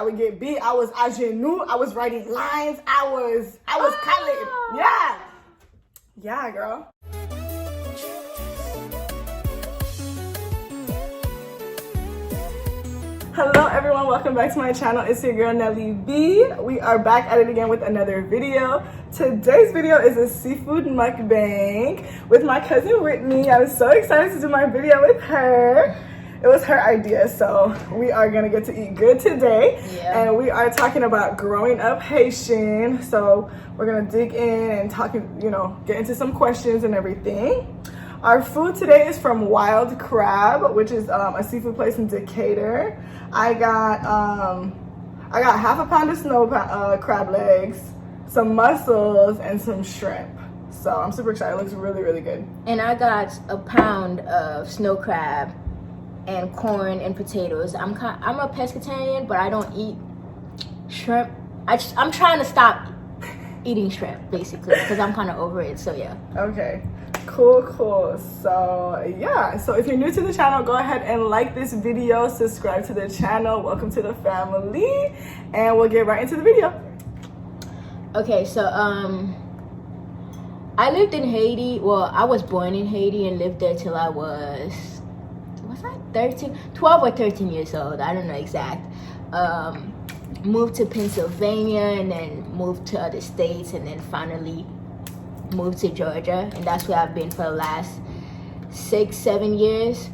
I would get beat. I was ingenue. I was writing lines. I was calculating. Yeah, girl. Hello everyone, welcome back to my channel. It's your girl Nelly B. We are back at it again with another video. Today's video is a seafood mukbang with my cousin Whitney. I was so excited to do my video with her. It was her idea, so we are gonna get to eat good today. And we are talking about growing up Haitian. So we're gonna dig in and talk, get into some questions and everything. Our food today is from Wild Crab, which is a seafood place in Decatur. I got half a pound of snow crab legs, some mussels, and some shrimp. So I'm super excited. It looks really, really good. And I got a pound of snow crab and corn and potatoes. I'm a pescatarian, but I don't eat shrimp. I'm trying to stop eating shrimp, basically, because I'm kind of over it. So yeah. Okay. Cool. So yeah, so if you're new to the channel, go ahead and like this video, subscribe to the channel. Welcome to the family, and we'll get right into the video. Okay, so I lived in Haiti. Well, I was born in Haiti and lived there till I was I 13, 12 or 13 years old? I don't know exact. Moved to Pennsylvania and then moved to other states and then finally moved to Georgia, and that's where I've been for the last 6-7 years.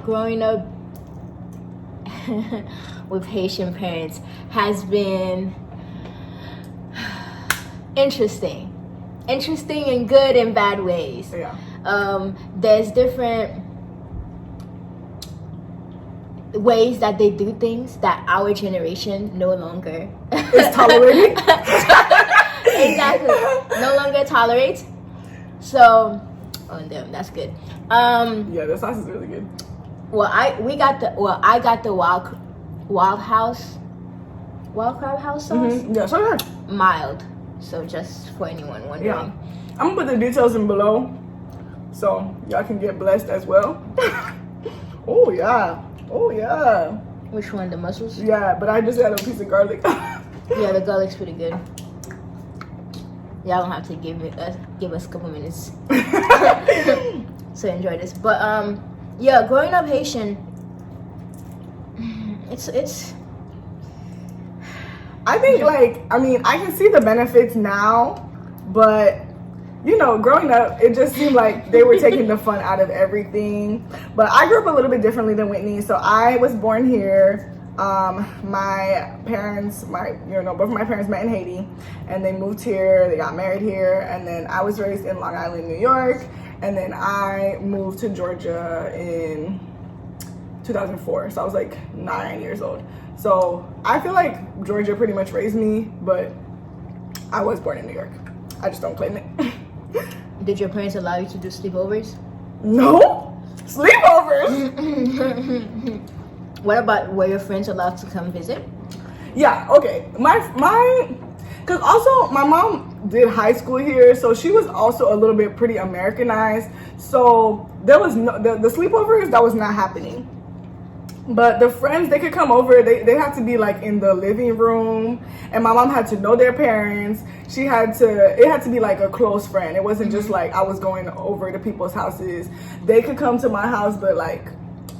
Growing up with Haitian parents has been interesting in good and bad ways. There's different ways that they do things that our generation no longer is tolerating. Exactly. No longer tolerates. So, that's good. Yeah, the sauce is really good. I got the wild crab house sauce. Yeah, sure. Mild. So just for anyone wondering. Yeah. I'm gonna put the details in below, so y'all can get blessed as well. Oh yeah. Which one? The mussels? Yeah, but I just added a piece of garlic. Yeah, the garlic's pretty good. Y'all don't have to give us a couple minutes to enjoy this. But yeah, growing up Haitian, it's I think I can see the benefits now, but growing up, it just seemed like they were taking the fun out of everything. But I grew up a little bit differently than Whitney. So I was born here. My parents, both of my parents met in Haiti, and they moved here. They got married here, and then I was raised in Long Island, New York, and then I moved to Georgia in 2004. So I was like 9 years old. So I feel like Georgia pretty much raised me, but I was born in New York. I just don't claim it. Did your parents allow you to do sleepovers? No, sleepovers. What about, were your friends allowed to come visit? Yeah, okay. Because also my mom did high school here, so she was also a little bit pretty Americanized. So there was the sleepovers, that was not happening. But the friends, they could come over. They had to be like in the living room, and my mom had to know their parents. It had to be like a close friend. It wasn't just like I was going over to people's houses. They could come to my house, but like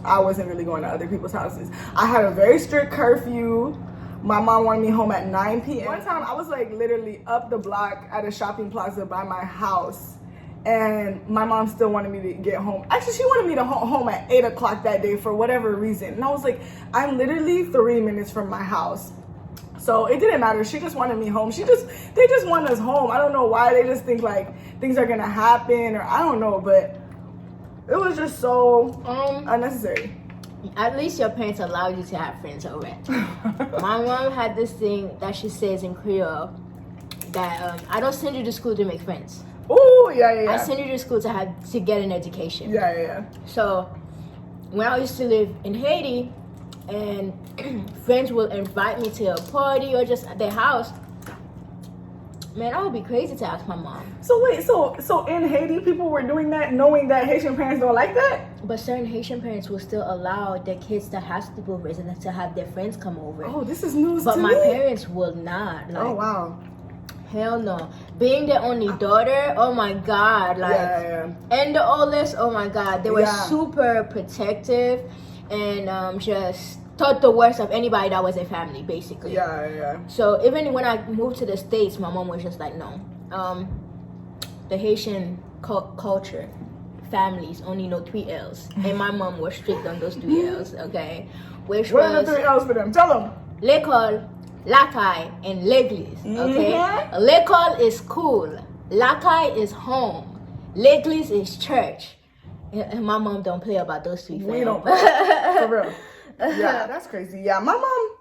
I wasn't really going to other people's houses. I had a very strict curfew. My mom wanted me home at 9 p.m. One time I was like literally up the block at a shopping plaza by my house, and my mom still wanted me to get home. Actually, she wanted me to home at 8 o'clock that day for whatever reason. And I was like, I'm literally 3 minutes from my house. So it didn't matter. She just wanted me home. They just want us home. I don't know why. They just think like things are gonna happen, or I don't know, but it was just so unnecessary. At least your parents allowed you to have friends over. My mom had this thing that she says in Creole that I don't send you to school to make friends. Oh yeah. I send you to school to get an education. Yeah. So when I used to live in Haiti, and friends will invite me to a party or just at their house, man, I would be crazy to ask my mom. So wait, so in Haiti, people were doing that knowing that Haitian parents don't like that? But certain Haitian parents will still allow their kids to have sleepovers and to have their friends come over. Oh, this is news but to my me. parents will not. Like, oh wow. Hell no. Being the only daughter, oh my God. Like, and the oldest, oh my God. They were super protective and just thought the worst of anybody that was a family, basically. So even when I moved to the States, my mom was just like, no. The Haitian culture, families only know 3 L's. And my mom was strict on those 3 L's, okay? Which what are the 3 L's for them? Tell them. L'école, Lakai, and l'église, okay? L'école is school. Lakai is home. L'église is church. And my mom don't play about those 3 things. We don't play. For real. Yeah, that's crazy. Yeah, my mom,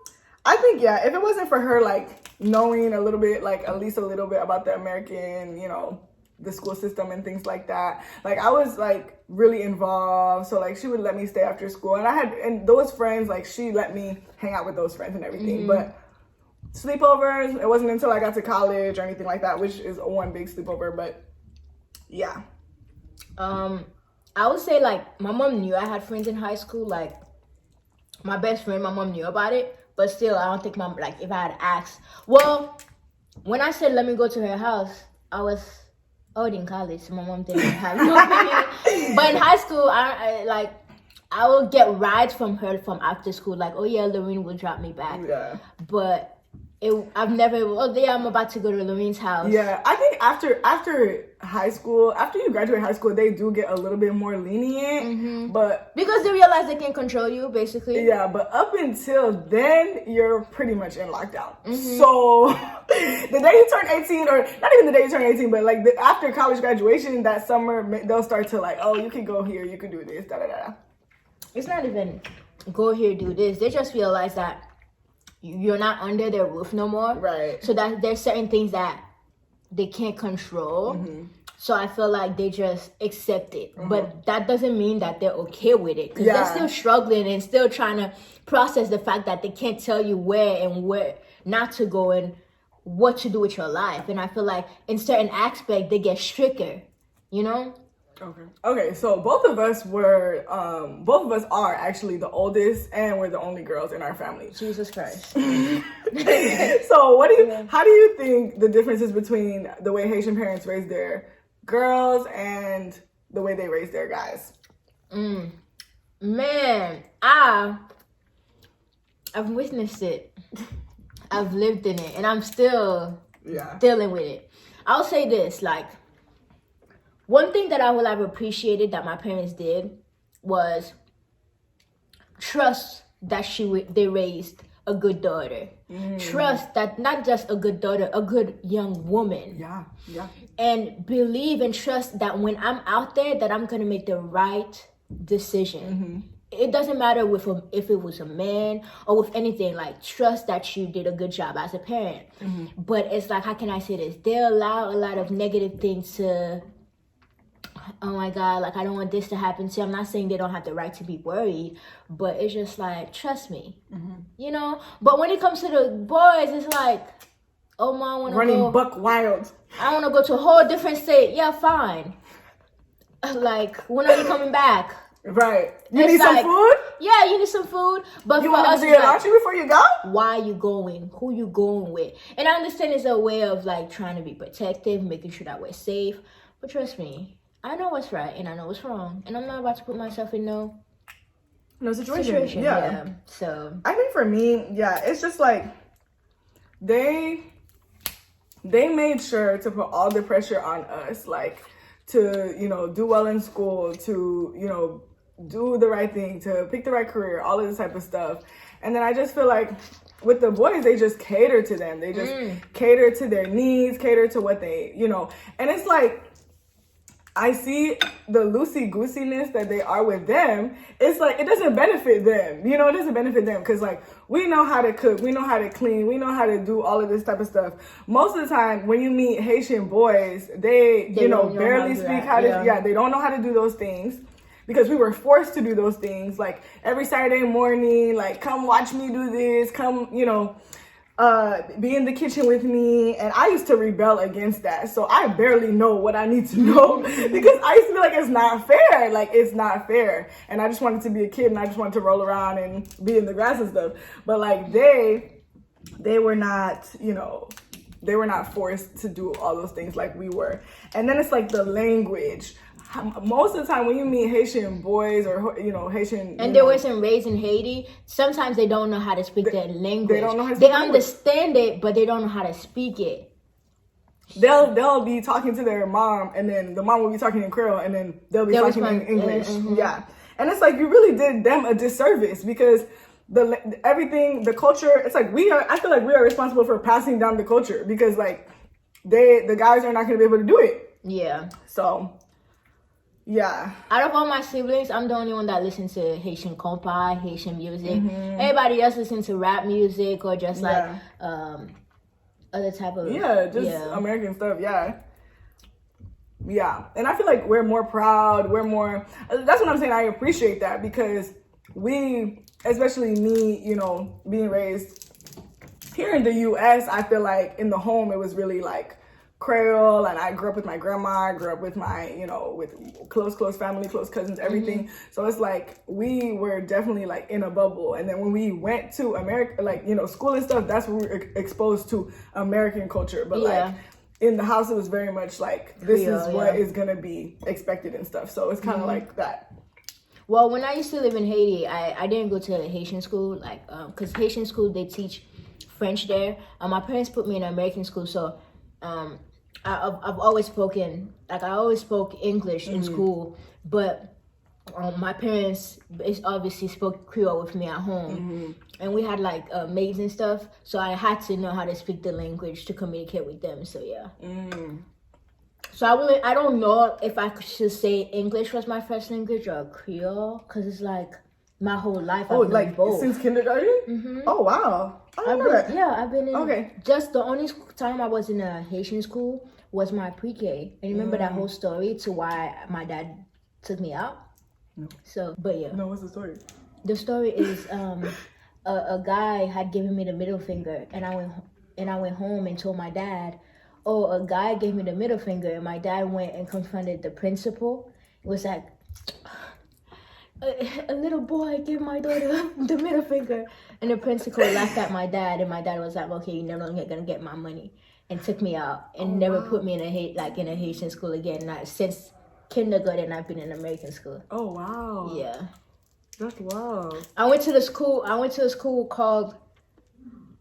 I think, if it wasn't for her, like, knowing a little bit, like, at least a little bit about the American, you know, the school system and things like that. Like, I was, like, really involved. So, like, she would let me stay after school. And those friends, like, she let me hang out with those friends and everything. But sleepovers, it wasn't until I got to college or anything like that, which is one big sleepover. But, yeah. I would say, like, my mom knew I had friends in high school. Like, my best friend, my mom knew about it. But still, I don't think mom, like, if I had asked. Well, when I said let me go to her house, I was already in college. So my mom didn't have no opinion. But in high school, I would get rides from her from after school. Like, oh yeah, Lorene will drop me back. Yeah. But I've never, I'm about to go to Lorene's house. Yeah, I think after high school, after you graduate high school, they do get a little bit more lenient. But because they realize they can control you, basically. Yeah, but up until then, you're pretty much in lockdown. So the day you turn 18, or not even the day you turn 18, but like after college graduation that summer, they'll start to like, oh, you can go here, you can do this, da da da. It's not even go here, do this. They just realize that you're not under their roof no more. Right. So that there's certain things that they can't control. So I feel like they just accept it. But that doesn't mean that they're okay with it. Because they're still struggling and still trying to process the fact that they can't tell you where not to go and what to do with your life. And I feel like in certain aspects, they get stricter, you know? Okay, so both of us are actually the oldest, and we're the only girls in our family. Jesus Christ. So how do you think the differences between the way Haitian parents raise their girls and the way they raise their guys? Man, I've witnessed it. I've lived in it, and I'm still dealing with it. I'll say this, like, one thing that I would have appreciated that my parents did was trust that they raised a good daughter. Trust that not just a good daughter, a good young woman. Yeah. And believe and trust that when I'm out there, that I'm going to make the right decision. It doesn't matter if it was a man or with anything. Like, trust that you did a good job as a parent. But it's like, how can I say this? They allow a lot of negative things to... Oh my God, like, I don't want this to happen to you. I'm not saying they don't have the right to be worried, but it's just like, trust me, you know? But when it comes to the boys, it's like, oh, Mom, I want to go. Running buck wild. I want to go to a whole different state. Yeah, fine. Like, when are you coming back? Right. You need some food? Yeah, you need some food. But you for want us, to do your laundry before you go? Why are you going? Who you going with? And I understand it's a way of, like, trying to be protective, making sure that we're safe. But trust me, I know what's right and I know what's wrong, and I'm not about to put myself in no situation. Yeah. So I think for me, it's just like they made sure to put all the pressure on us, like, to, you know, do well in school, to, you know, do the right thing, to pick the right career, all of this type of stuff. And then I just feel like with the boys, they just cater to them. They just cater to their needs, cater to what they, you know, and it's like, I see the loosey-goosiness that they are with them. It's like, it doesn't benefit them. You know, it doesn't benefit them because, like, we know how to cook. We know how to clean. We know how to do all of this type of stuff. Most of the time, when you meet Haitian boys, they you know, barely speak how to, they don't know how to do those things because we were forced to do those things. Like, every Saturday morning, like, come watch me do this. Come, you know. be in the kitchen with me, and I used to rebel against that. So I barely know what I need to know because I used to feel like it's not fair. Like, it's not fair. And I just wanted to be a kid, and I just wanted to roll around and be in the grass and stuff. But like they were not, you know, they were not forced to do all those things like we were. And then it's like the language. Most of the time when you meet Haitian boys or, you know, Haitian... And they wasn't raised in Haiti, sometimes they don't know how to speak their language. They don't know how to speak They understand it, but they don't know how to speak it. They'll be talking to their mom, and then the mom will be talking in Creole, and then they'll be talking in English. Yeah. And it's like, you really did them a disservice because the culture, it's like I feel like we are responsible for passing down the culture because like the guys are not going to be able to do it. Yeah. So... yeah. Out of all my siblings, I'm the only one that listens to Haitian compa, Haitian music. Everybody else listens to rap music or just like other type of American stuff. Yeah. And I feel like we're more proud. That's what I'm saying. I appreciate that because we, especially me, you know, being raised here in the U.S., I feel like in the home it was really like Creole, and I grew up with my grandma, I grew up with my, you know, with close family, close cousins, everything. So it's like we were definitely like in a bubble. And then when we went to America, like, you know, school and stuff, that's when we were exposed to American culture. But like in the house, it was very much like this Creole, is what is gonna be expected and stuff. So it's kind of like that. Well, when I used to live in Haiti, I didn't go to Haitian school, like because Haitian school they teach French there. My parents put me in American school, so I've always spoken, like I always spoke English in school, but my parents obviously spoke Creole with me at home, and we had like maids and stuff, so I had to know how to speak the language to communicate with them. So yeah. So I don't know if I should say English was my first language or Creole, because it's like my whole life I've known both. Since kindergarten? Oh wow. I've been in. Just the only time I was in a Haitian school was my pre-K. And you remember that whole story to why my dad took me out? No. So, but yeah. No, what's the story? The story is a guy had given me the middle finger, and I went home and told my dad, "Oh, a guy gave me the middle finger," and my dad went and confronted the principal. It was like, a little boy gave my daughter the middle finger, and the principal laughed at my dad, and my dad was like, "Okay, you're never gonna get my money," and took me out and never put me in a Haitian school again. Not since kindergarten, I've been in American school. Oh wow. Yeah. That's wild. I went to a school called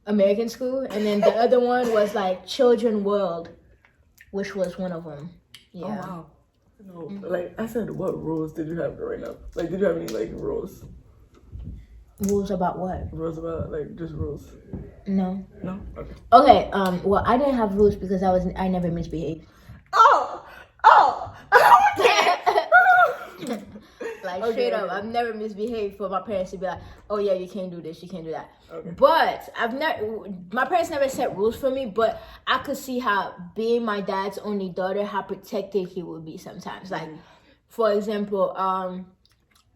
American school, and then the other one was like Children World, which was one of them. Yeah. Oh wow. No, like I said, what rules did you have growing up? Like, did you have any like rules? Rules about what? Rules about like just rules. No. No. Okay. Okay. Well, I didn't have rules because I never misbehaved. Like straight up, I've never misbehaved for my parents to be like, "Oh yeah, you can't do this, you can't do that." Okay. But my parents never set rules for me, but I could see how being my dad's only daughter, how protected he would be sometimes. Like, for example,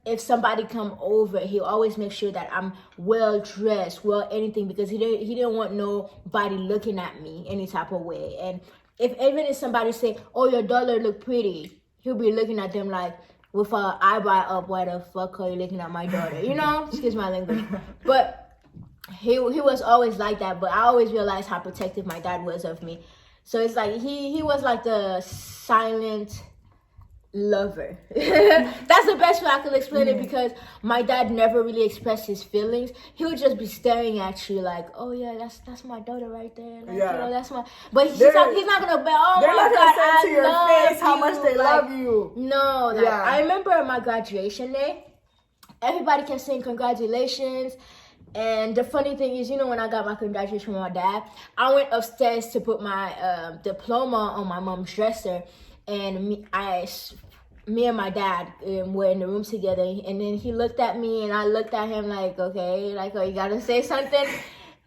if somebody come over, he'll always make sure that I'm well dressed, anything, because he didn't want nobody looking at me any type of way. And even if somebody say, "Oh, your daughter look pretty," he'll be looking at them like, with her eyebrow up, "Why the fuck are you looking at my daughter?" You know, excuse my language. But he was always like that. But I always realized how protective my dad was of me. So it's like he was like the silent lover. That's the best way I could explain it, because my dad never really expressed his feelings. He would just be staring at you like, "Oh yeah, that's my daughter right there." Like, you know, that's my. But he's not gonna be, "Oh they're my not God, gonna say to your face you." how much they love you. No, I remember my graduation day, everybody kept saying congratulations. And the funny thing is, when I got my congratulations from my dad, I went upstairs to put my diploma on my mom's dresser. And me and my dad were in the room together, and then he looked at me, and I looked at him like, "Okay, like, oh, you gotta say something."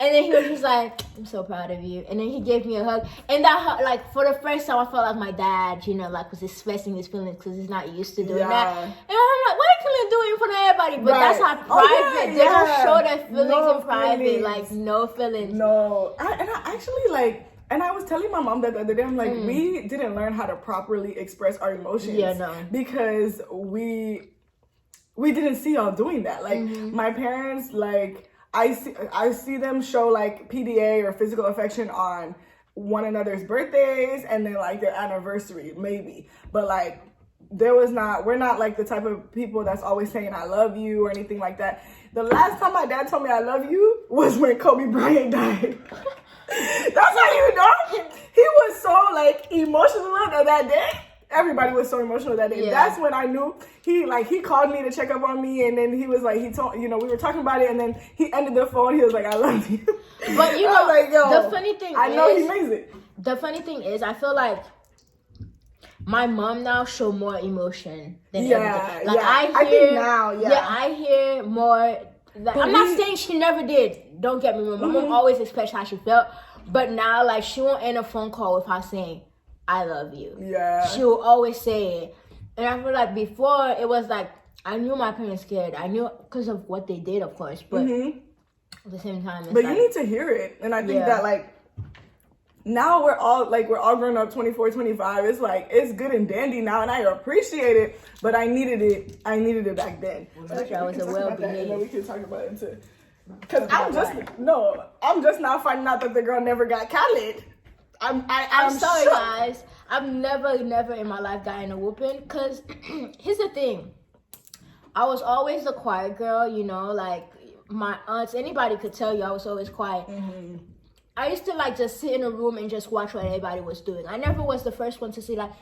And then he was just like, I'm so proud of you. And then he gave me a hug. And that hug, like, for the first time, I felt like my dad, you know, like, was expressing his feelings because he's not used to doing that. And I'm like, why can't you do it in front of everybody? But that's how private. They don't show their feelings in private. Like, no feelings. No. And I actually, like, and I was telling my mom that the other day, I'm like, we didn't learn how to properly express our emotions. Yeah, no. Because we didn't see y'all doing that. Like, my parents, like, I see them show like PDA or physical affection on one another's birthdays and then like their anniversary, maybe. But like we're not like the type of people that's always saying I love you or anything like that. The last time my dad told me I love you was when Kobe Bryant died. That's how you know he was so like emotional that day. Everybody was so emotional that day. Yeah. That's when I knew he called me to check up on me, and then he was like, he told, you know, we were talking about it, and then he ended the phone. He was like, I love you. But you know, like, the funny thing I know he makes it. The funny thing is, I feel like my mom now show more emotion than everybody. Like I hear more. Like, I'm not saying she never did. Don't get me wrong. My mom always expressed how she felt, but now like she won't end a phone call with her saying, I love you. Yeah. She will always say it. And I feel like before, it was like, I knew my parents cared. I knew because of what they did, of course. But at the same time, it's but you need to hear it. And I think that, like, now we're all grown up, 24, 25. It's like, it's good and dandy now, and I appreciate it. But I needed it back then. I was a well-behaved. And then we can talk about it, too. Because I'm just now finding out that the girl never got Khaled. I'm sorry, shook. guys. I've never in my life gotten a whooping. Because here's the thing. I was always the quiet girl, you know, like my aunts, anybody could tell you I was always quiet. I used to like just sit in a room and just watch what everybody was doing. I never was the first one to say like,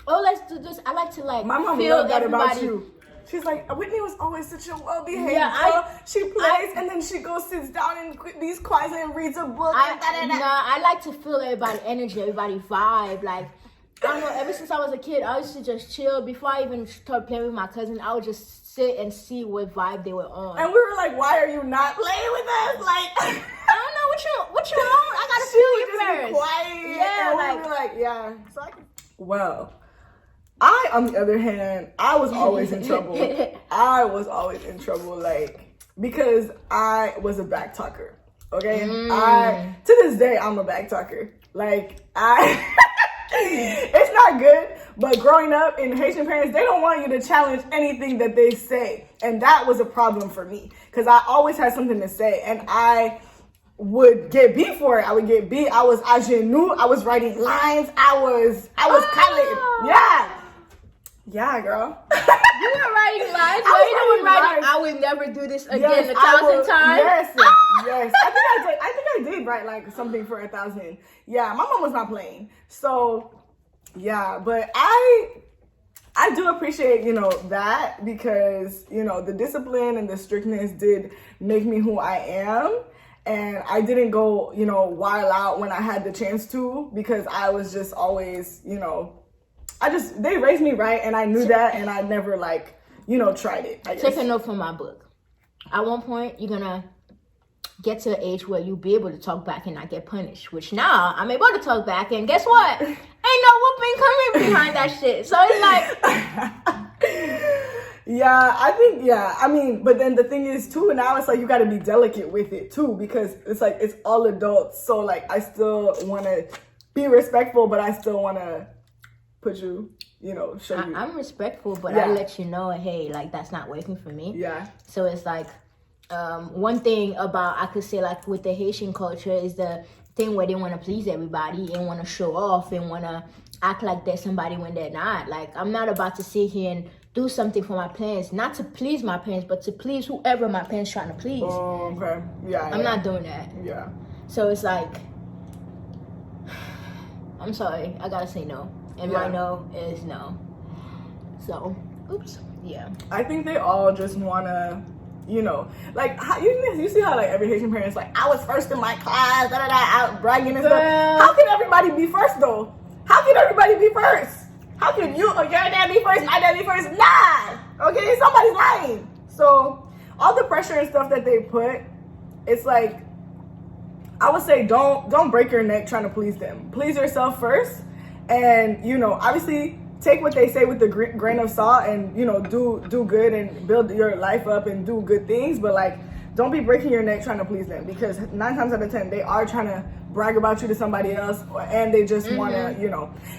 oh, let's do this. I like to like my mom feel loved that everybody. About you. She's like, Whitney was always such a well-behaved girl. She plays and then she goes, sits down and these quiet and reads a book. I like to feel everybody energy, everybody vibe. Like, I don't know, ever since I was a kid, I used to just chill. Before I even started playing with my cousin, I would just sit and see what vibe they were on. And we were like, why are you not playing with us? Like, I don't know, what you on? I gotta feel you first. Be quiet. Yeah, and we were like, yeah. Well, I, on the other hand, I was always in trouble. Like, because I was a back talker. Okay? To this day, I'm a back talker. Like, it's not good, but growing up in Haitian parents, they don't want you to challenge anything that they say. And that was a problem for me. Because I always had something to say. And I would get beat for it. I would get beat. I was ingenue. I was writing lines. I was calling. Yeah. Yeah, girl. You were writing lines? I would never do this again 1,000 times? Yes. Yes. I think I did write like something for 1,000. Yeah, my mom was not playing. So, yeah, but I do appreciate, you know, that because, you know, the discipline and the strictness did make me who I am. And I didn't go, you know, wild out when I had the chance to because I was just always, you know, they raised me right, and I knew that, and I never, like, you know, tried it. Take a note from my book. At one point, you're gonna get to an age where you'll be able to talk back and not get punished, which now I'm able to talk back, and guess what? Ain't no whooping coming behind that shit. So it's like... I mean, but then the thing is, too, now it's like you got to be delicate with it, too, because it's like, it's all adults, so, like, I still want to be respectful, but I still want to put you, you know, show you. I'm respectful, but I let you know, hey, like, that's not working for me. Yeah. So it's like, one thing about, I could say, like, with the Haitian culture is the thing where they want to please everybody and want to show off and want to act like they're somebody when they're not. Like, I'm not about to sit here and do something for my parents, not to please my parents, but to please whoever my parents trying to please. Oh, okay. Yeah. I'm not doing that. Yeah. So it's like, I'm sorry, I gotta say no. And my no is no. So, oops. Yeah. I think they all just want to, you know, like, you see how, like, every Haitian parent's like, I was first in my class, out bragging and stuff. How can everybody be first, though? How can everybody be first? How can you or your dad be first, my dad be first? Nah! Okay? Somebody's lying. So, all the pressure and stuff that they put, it's like, I would say don't break your neck trying to please them. Please yourself first, and obviously take what they say with the grain of salt, and do good and build your life up and do good things. But like, don't be breaking your neck trying to please them, because 9 times out of 10 they are trying to brag about you to somebody else, and they just want to,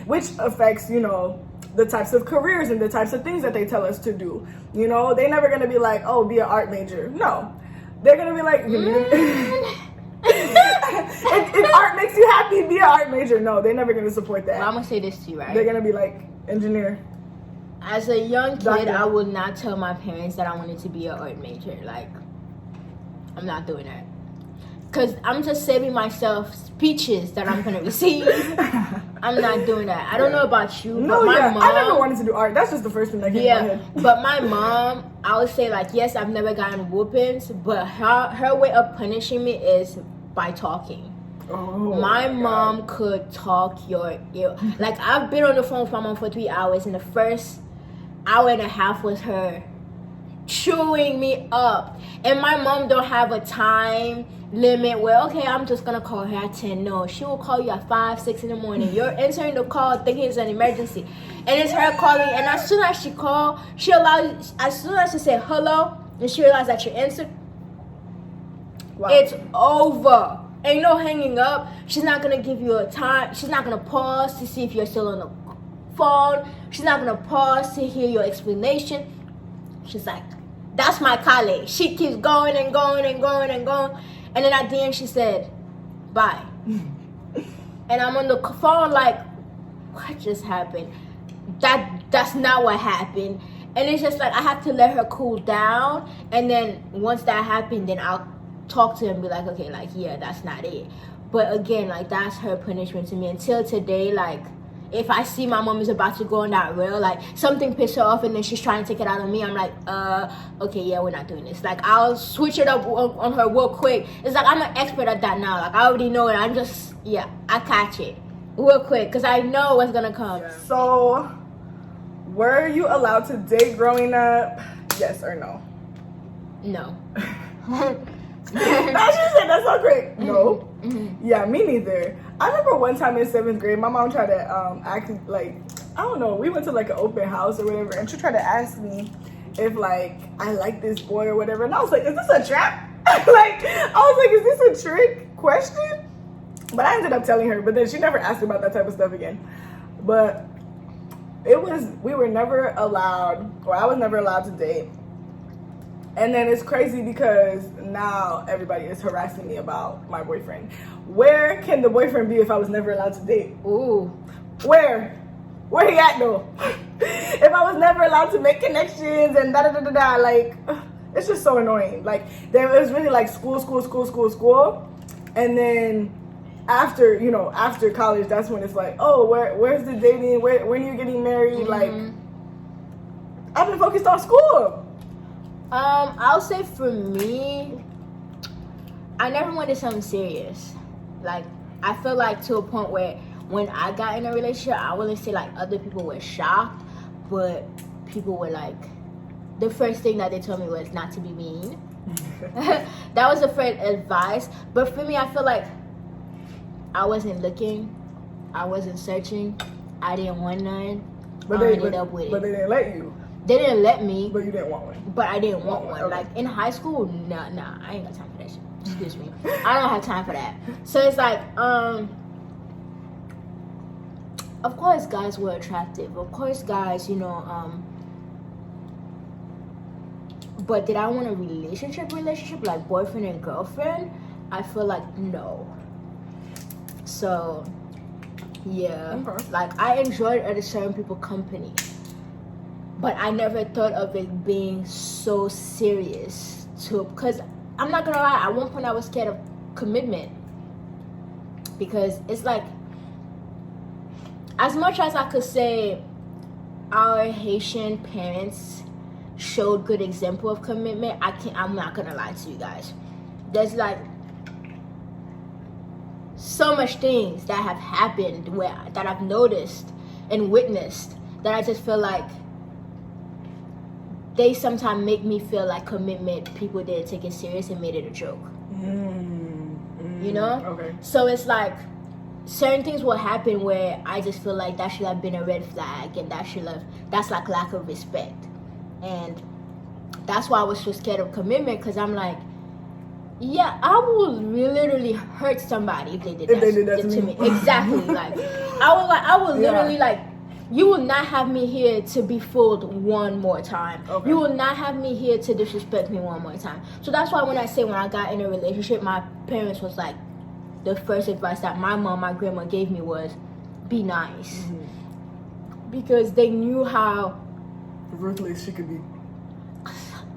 which affects the types of careers and the types of things that they tell us to do. They're never gonna be like, oh, be an art major. No, they're gonna be like, if art makes you happy, be an art major. No, they're never gonna support that. Well, I'm gonna say this to you, right? They're gonna be like, engineer. As a young kid, Doctor. I would not tell my parents that I wanted to be an art major. Like, I'm not doing that. Because I'm just saving myself speeches that I'm going to receive. I'm not doing that. I don't know about you, No, but my yeah, mom... I never wanted to do art. That's just the first thing that came to my head. But my mom, I would say, like, yes, I've never gotten whoopings, but her way of punishing me is by talking. Oh, my mom could talk your ear. Like, I've been on the phone with my mom for 3 hours, and the first hour and a half was her chewing me up. And my mom don't have a time limit where, okay, I'm just gonna call her at 10. No, she will call you at 5, 6 in the morning. You're answering the call thinking it's an emergency, and it's her calling. And as soon as she call, as soon as she say hello and she realizes that you answered, it's over. Ain't no hanging up. She's not gonna give you a time. She's not gonna pause to see if you're still on the phone. She's not gonna pause to hear your explanation. She's like, that's my colleague. She keeps going and going and going and going. And then at the end she said, bye. And I'm on the phone like, what just happened? That's not what happened. And it's just like, I have to let her cool down. And then once that happened, then I'll talk to her and be like, okay, like, yeah, that's not it. But again, like, that's her punishment to me. Until today, like, if I see my mom is about to go on that rail, like, something pissed her off and then she's trying to take it out on me, I'm like, okay, yeah, we're not doing this. Like, I'll switch it up on her real quick. It's like, I'm an expert at that now. Like, I already know it. I catch it real quick because I know what's going to come. So, were you allowed to date growing up? Yes or no? No. As you said, that's not great. No. Yeah, me neither. I remember one time in 7th grade, my mom tried to act like, I don't know, we went to like an open house or whatever, and she tried to ask me if like I like this boy or whatever, and I was like, is this a trap? I was like, is this a trick question? But I ended up telling her, but then she never asked about that type of stuff again. But we were never allowed, or I was never allowed to date. And then it's crazy because now everybody is harassing me about my boyfriend. Where can the boyfriend be if I was never allowed to date? Ooh. Where he at though? If I was never allowed to make connections and da-da-da-da-da, like, it's just so annoying. Like, there was really like school. And then after college, that's when it's like, oh, where's the dating? When are you getting married? Like, I've been focused on school. I'll say for me, I never wanted something serious. Like, I feel like to a point where when I got in a relationship, I wouldn't say like other people were shocked, but people were like, the first thing that they told me was not to be mean. That was the first advice. But for me, I feel like I wasn't looking, I wasn't searching, I didn't want none. But they didn't let you. They didn't let me. But you didn't want one. But I didn't want one. Okay. Like, in high school, nah, I ain't got time for that shit. Excuse me. I don't have time for that. So it's like, of course guys were attractive. Of course guys, but did I want a relationship, like boyfriend and girlfriend? I feel like no. So, yeah. Okay. Like, I enjoyed other certain people's company. But I never thought of it being so serious because I'm not gonna lie, at one point I was scared of commitment. Because it's like, as much as I could say our Haitian parents showed good example of commitment, I'm not gonna lie to you guys. There's like so much things that have happened that I've noticed and witnessed that I just feel like they sometimes make me feel like commitment, people didn't take it serious and made it a joke. you know? Okay. So it's like certain things will happen where I just feel like that should have been a red flag, and that's like lack of respect. And that's why I was so scared of commitment, because I'm like, yeah, I would literally hurt somebody if they did that to me. Exactly. Like I would literally like, you will not have me here to be fooled one more time. Okay. You will not have me here to disrespect me one more time. So that's why when I got in a relationship, my parents was like, the first advice that my grandma gave me was, be nice. Because they knew how ruthless she could be.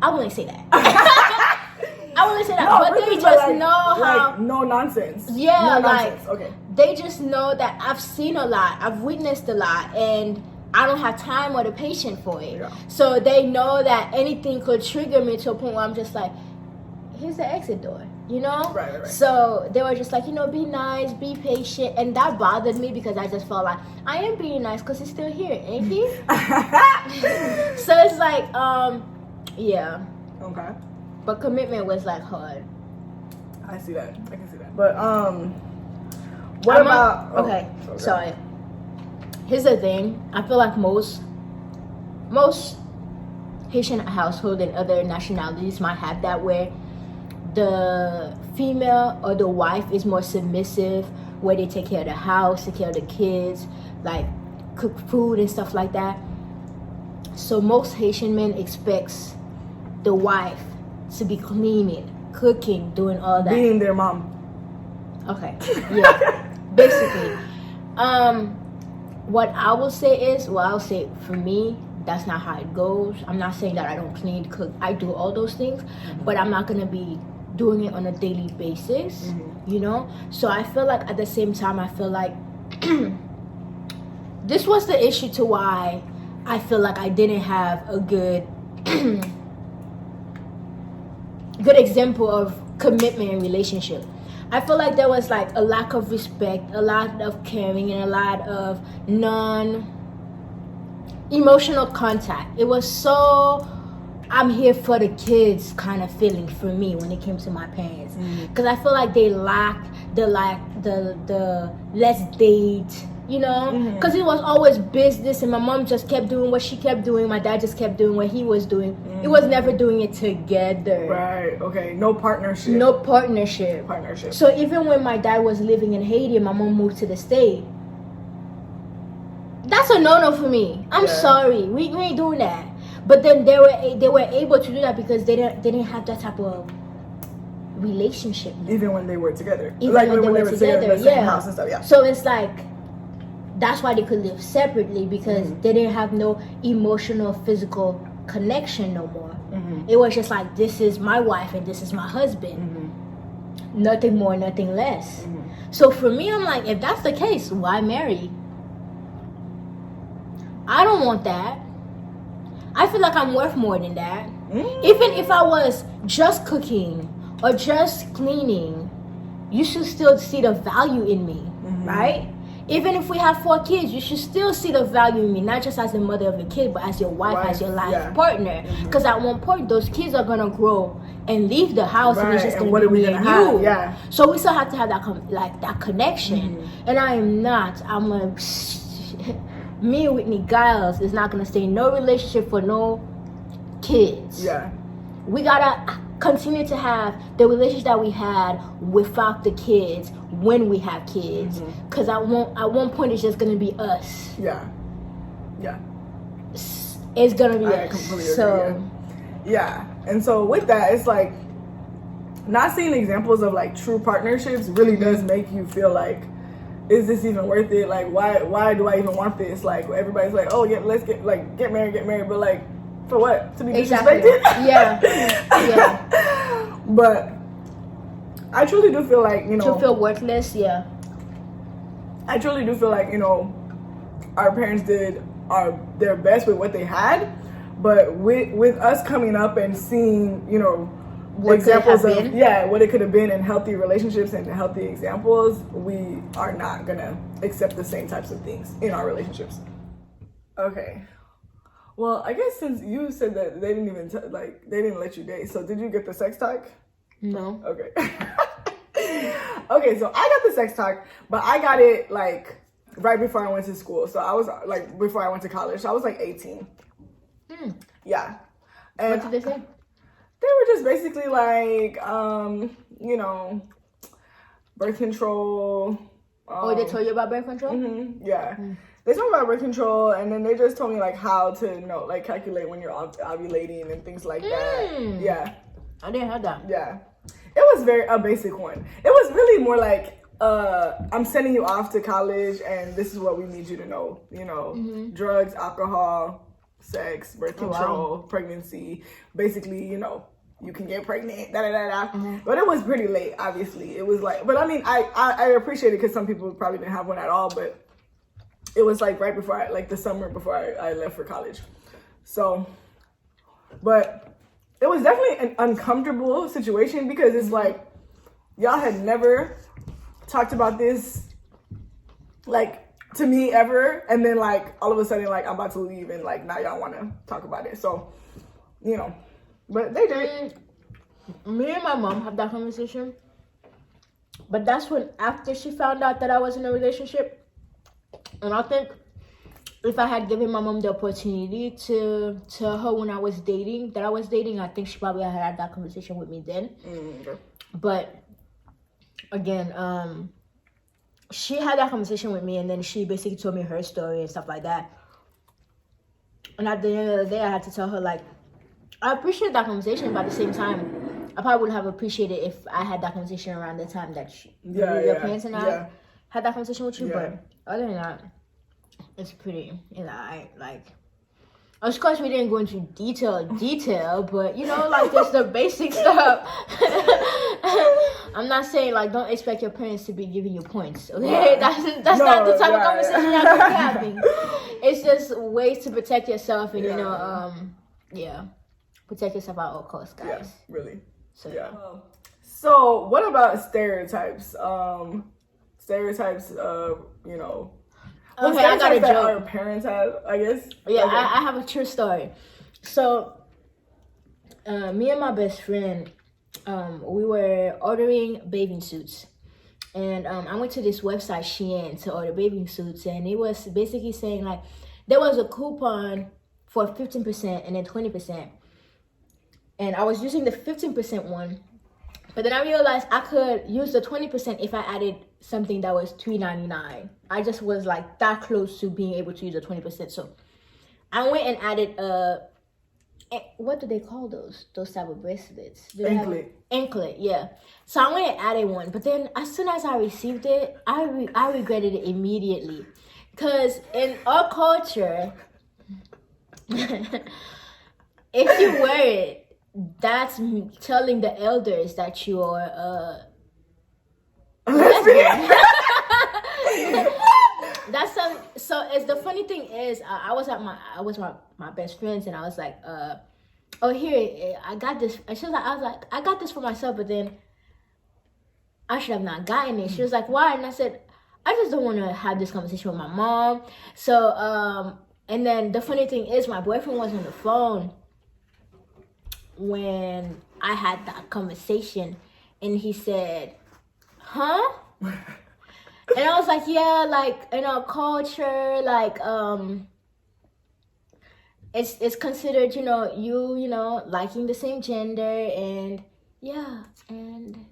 I wouldn't say that. I wouldn't say that, no, but they just like, know how. Like, no nonsense. Yeah, no like, nonsense. Okay. They just know that I've seen a lot, I've witnessed a lot, and I don't have time or the patience for it. Yeah. So they know that anything could trigger me to a point where I'm just like, here's the exit door, you know? Right. So they were just like, be nice, be patient, and that bothered me because I just felt like, I am being nice because he's still here, ain't he? So it's like, yeah. Okay. But commitment was like hard. I can see that. But what about? Okay, sorry. Here's the thing. I feel like most Haitian household and other nationalities might have that, where the female or the wife is more submissive, where they take care of the house, take care of the kids, like cook food and stuff like that. So most Haitian men expects the wife to be cleaning, cooking, doing all that. Being their mom. Okay. Yeah. Basically. What I will say is, I'll say for me, that's not how it goes. I'm not saying that I don't clean, cook. I do all those things, but I'm not gonna be doing it on a daily basis, you know? So I feel like at the same time, I feel like this was the issue to why I feel like I didn't have a good example of commitment in relationship. I feel like there was like a lack of respect, a lot of caring, and a lot of non-emotional contact. It was so I'm here for the kids kind of feeling for me when it came to my parents, because I feel like they lacked the let's date, you know, because it was always business, and my mom just kept doing what she kept doing, my dad just kept doing what he was doing. It was never doing it together. Right. Okay. No partnership. So even when my dad was living in Haiti and my mom moved to the state, that's a no-no for me. I'm sorry, we ain't doing that. But then they were able to do that because they didn't have that type of relationship. Even when they were together. Even when they were together, in the same house and stuff. Yeah. So it's like, that's why they could live separately, because they didn't have no emotional, physical connection no more. It was just like, this is my wife and this is my husband. Nothing more, nothing less. So for me, I'm like, if that's the case, why marry? I don't want that. I feel like I'm worth more than that. Even if I was just cooking or just cleaning, you should still see the value in me, right? Even if we have 4 kids, you should still see the value in me, not just as the mother of the kid, but as your wife, as your life partner. Because at one point, those kids are gonna grow and leave the house, and it's just gonna be me and you. Yeah. So we still have to have that that connection. And I am not. I'm a me and Whitney Giles is not gonna stay in no relationship for no kids. Yeah. We gotta continue to have the relationship that we had without the kids when we have kids, because at one point it's just gonna be us. Yeah. It's gonna be I us. Completely agree, yeah. And so with that, it's like not seeing examples of like true partnerships really does make you feel like, is this even worth it? Like, why do I even want this? Like, everybody's like, oh yeah, let's get married, but like, for what? To be disrespected? Yeah. But I truly do feel like, to feel worthless. Yeah. I truly do feel like, our parents did their best with what they had, but with us coming up and seeing, examples of what it could have been in healthy relationships and healthy examples, we are not gonna accept the same types of things in our relationships. Okay. Well, I guess since you said that they didn't even they didn't let you date, so did you get the sex talk? No. Okay. Okay, so I got the sex talk, but I got it like right before I went to school. So I was like before I went to college. So I was like 18. Yeah. And What did they say? they were just basically like, you know, birth control. Oh, they told you about birth control? Yeah. They told me about birth control, and then they just told me like how to like calculate when you're ovulating and things like that. Yeah. I didn't have that. Yeah. It was a basic one. It was really more like, I'm sending you off to college, and this is what we need you to know. You know, drugs, alcohol, sex, birth control, pregnancy. Basically, you know, you can get pregnant, But it was pretty late, obviously. It was like, but I mean, I appreciate it because some people probably didn't have one at all, but it was like right before the summer before I left for college. So, but it was definitely an uncomfortable situation because it's like, y'all had never talked about this, like, to me ever. And then like, all of a sudden, like, I'm about to leave and like, now y'all want to talk about it. So, you know, but they did. Me and my mom had that conversation. But that's when, after she found out that I was in a relationship. And I think if I had given my mom the opportunity to tell her when I was dating, I think she probably had that conversation with me then. Okay. But again, she had that conversation with me, and then she basically told me her story and stuff like that. And at the end of the day, I had to tell her, like, I appreciate that conversation, but at the same time, I probably would have appreciated if I had that conversation around the time that your parents and I had that conversation with you. But other than that, it's pretty, you know, of course we didn't go into detail, but you know, like just the basic stuff. I'm not saying like don't expect your parents to be giving you points, okay? That's not the type of conversation y'all should be having. It's just ways to protect yourself and you know, protect yourself at all costs, guys. Yeah, really. So So what about stereotypes? Stereotypes of, you know, okay, I got a that joke. our parents have, I guess. Yeah, okay. I have a true story. So, me and my best friend, we were ordering bathing suits. And I went to this website, Shein, to order bathing suits. And it was basically saying, like, there was a coupon for 15% and then 20%. And I was using the 15% one. But then I realized I could use the 20% if I added something that was $3.99. I just was like that close to being able to use the 20%. So I went and added what do they call those type of bracelets? Anklet, yeah. So I went and added one. But then as soon as I received it, I regretted it immediately. Because in our culture, if you wear it, that's telling the elders that you are lesbian. That's so it's the funny thing is I was my best friends and I was like oh here I got this. And I was like I got this for myself, but then I should have not gotten it. She was like, why? And I said, I just don't want to have this conversation with my mom. So and then the funny thing is my boyfriend was on the phone when I had that conversation, and he said, huh? And I was like, yeah, like in our culture, like it's considered, you know, liking the same gender, and yeah, and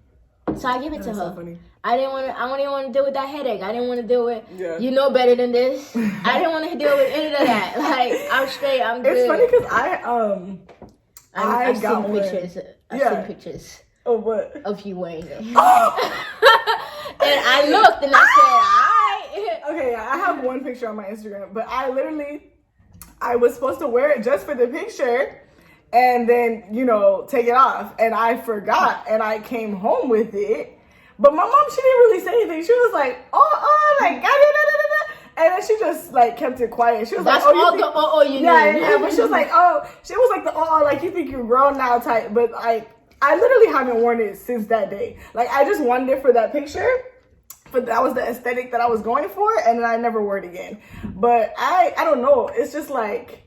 so I give it to her. So funny. I didn't want to deal with that headache. I didn't want to deal with, you know better than this. I didn't want to deal with any of that. Like, I'm straight, I'm good. It's funny because I've seen pictures. I've seen pictures. Oh, what? Of you wearing it. Oh! And I looked and I said, all right. Okay, I have one picture on my Instagram, but I was supposed to wear it just for the picture and then, you know, take it off. And I forgot and I came home with it. But my mom, she didn't really say anything. She was like, like, and then she just like kept it quiet. She was that's like, all you need. Yeah, but she was like, she was like like you think you're grown now type. But like, I literally haven't worn it since that day. Like, I just wanted it for that picture, but that was the aesthetic that I was going for, and then I never wore it again. But I don't know. It's just like,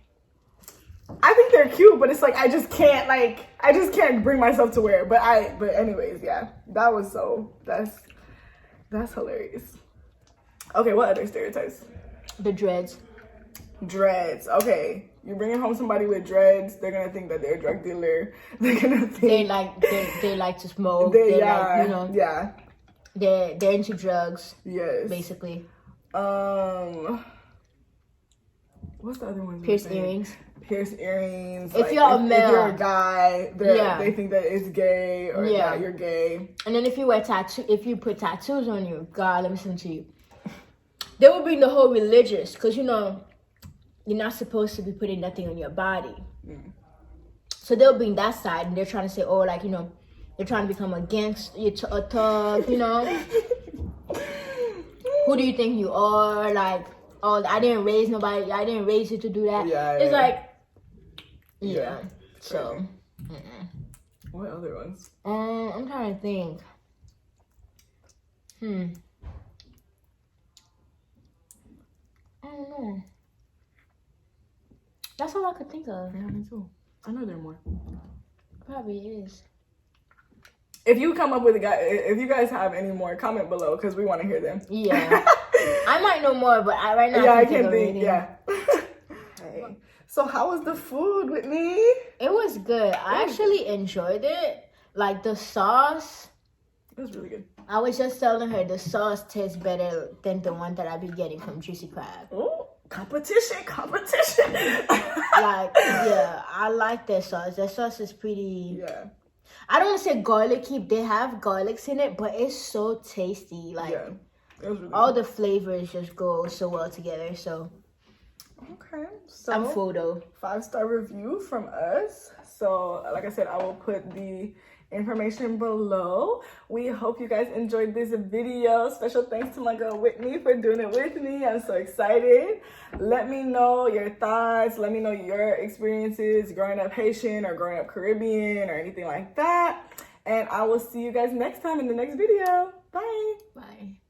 I think they're cute, but it's like I just can't bring myself to wear it. But anyways, yeah, that's That's hilarious. Okay, what other stereotypes? The dreads. Dreads. Okay, you're bringing home somebody with dreads. They're gonna think that they're a drug dealer. They're gonna think They like to smoke. yeah, like, yeah. They're into drugs. Yes. Basically. What's the other one? Pierced earrings. Pierced earrings. If you're a male, if you're a guy, they think that it's gay or that you're gay. And then if you put tattoos on you, God, let me listen to you. They will bring the whole religious, because you know you're not supposed to be putting nothing on your body. So they'll bring that side, and they're trying to say, oh, like, you know, they're trying to become a thug, you know. Who do you think you are? Like, oh, I didn't raise nobody. I didn't raise you to do that. It's like, So, what other ones? I'm trying to think. I don't know. That's all I could think of. Yeah, me too. I know there are more. Probably is. If you come up with if you guys have any more, comment below because we want to hear them. Yeah. I might know more, but right now I can't think. Yeah. Hey. So how was the food, Whitney? It was good. I actually enjoyed it. Like the sauce. It was really good. I was just telling her the sauce tastes better than the one that I be getting from Juicy Crab. Oh, competition. Like, yeah, I like that sauce. That sauce is pretty. Yeah. I don't want to say garlicky. They have garlics in it, but it's so tasty. Like, it was really all the flavors just go so well together. So, okay. So I'm full though. 5-star review from us. So, like I said, I will put the information below. We hope you guys enjoyed this video. Special thanks to my girl Whitney for doing it with me. I'm so excited. Let me know your thoughts. Let me know your experiences growing up Haitian or growing up Caribbean or anything like that. And I will see you guys next time in the next video. Bye. Bye.